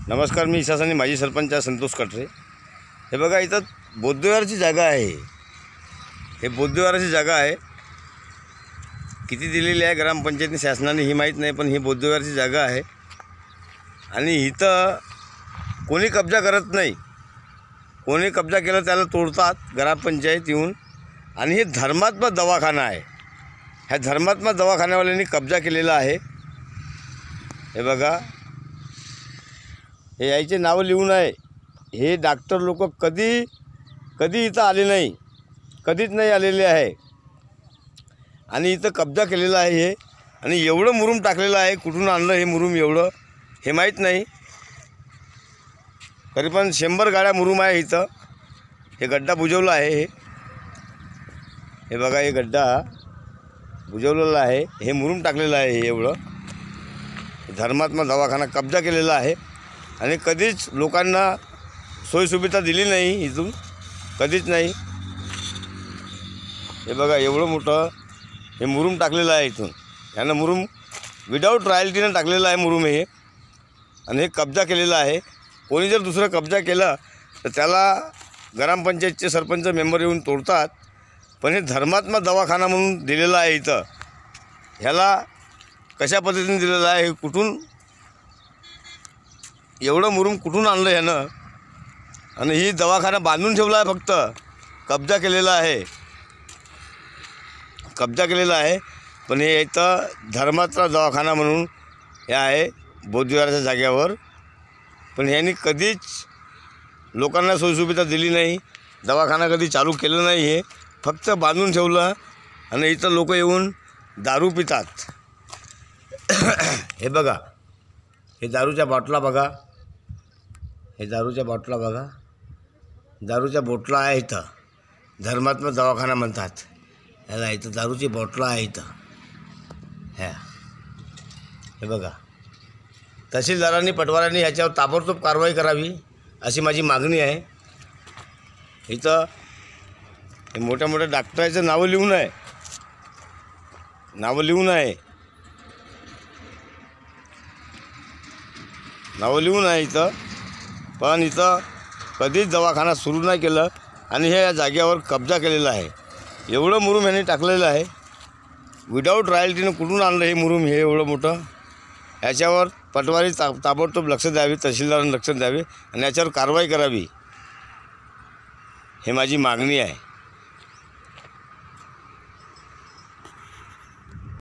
नमस्कार, मी इसासानी माजी सरपंच संतोष कटरे। हे बघा, इथं बौद्धविहाराची जागा आहे। हे बौद्धविहाराची जागा आहे। किती दिलेली आहे ग्रामपंचायतीने शासनाने ही माहीत नाही, पण ही बौद्धविहाराची जागा आहे आणि इथं कोणी कब्जा करत नाही। कोणी कब्जा केला त्याला तोडतात ग्रामपंचायत येऊन। आणि हे धर्मात्मा दवाखाना आहे। ह्या धर्मात्मा दवाखान्यावाल्यांनी कब्जा केलेला आहे। हे बघा, हे यायचे नाव लिहून आहे। हे डॉक्टर लोक कधी इथं आले नाही, कधीच नाही आलेले आहे आणि इथं कब्जा केलेला आहे हे। आणि एवढं मुरुम टाकलेलं आहे, कुठून आणलं हे मुरुम एवढं हे माहीत नाही। तरी पण 100 गाड्या मुरुम आहे इथं। हे गड्डा बुजवला आहे। हे बघा, हे गड्डा बुजवलेला आहे। हे मुरुम टाकलेलं आहे हे एवढं। धर्मात्मा दवाखाना कब्जा केलेला आहे आणि कधीच लोकांना सोयीसुविधा दिली नाही इथून, कधीच नाही। हे बघा, एवढं मोठं हे मुरुम टाकलेलं आहे इथून। यानं मुरुम विदाऊट रॉयल्टीनं टाकलेलं आहे मुरुम हे। आणि हे कब्जा केलेला आहे। कोणी जर दुसरं कब्जा केलं तर त्याला ग्रामपंचायतचे सरपंच मेंबर येऊन तोडतात। पण हे धर्मात्मा दवाखाना म्हणून दिलेलं आहे इथं। ह्याला कशा पद्धतीने दिलेलं आहे, कुठून एवढं मुरुम कुठून आणलं ह्यानं? आणि ही दवाखाना बांधून ठेवला आहे, फक्त कब्जा केलेला आहे, कब्जा केलेला आहे। पण हे इथं धर्मात्मा दवाखाना म्हणून हे आहे बौद्धविहाराच्या जागेवर। पण ह्यांनी कधीच लोकांना सोयीसुविधा दिली नाही, दवाखाना कधी चालू केलं नाही। हे फक्त बांधून ठेवलं आणि इथं लोक येऊन दारू पितात। हे बघा, हे दारूच्या बॉटला बघा, हे दारूच्या बॉटला बघा, दारूच्या बोटला आहे इथं। धर्मात्मा दवाखाना म्हणतात ह्याला। इथं दारूची बॉटला आहे इथं। हे बघा, तहसीलदारांनी पटवाऱ्यांनी ह्याच्यावर ताबडतोब कारवाई करावी अशी माझी मागणी आहे। इथं हे मोठ्या मोठ्या डॉक्टरांचं नावं लिहून आहे, नावं लिहून आहे, नावं लिहून आहे इथं। पण इथं कधीच दवाखाना सुरू नाही केलं आणि हे या जागेवर कब्जा केलेला आहे। एवढं मुरुम ह्याने टाकलेलं आहे विदाऊट रॉयल्टीनं। कुठून आणलं हे मुरुम हे एवढं मोठं? ह्याच्यावर पटवारी ताबडतोब लक्ष द्यावे, तहसीलदारांनी लक्ष द्यावे आणि याच्यावर कारवाई करावी, हे माझी मागणी आहे।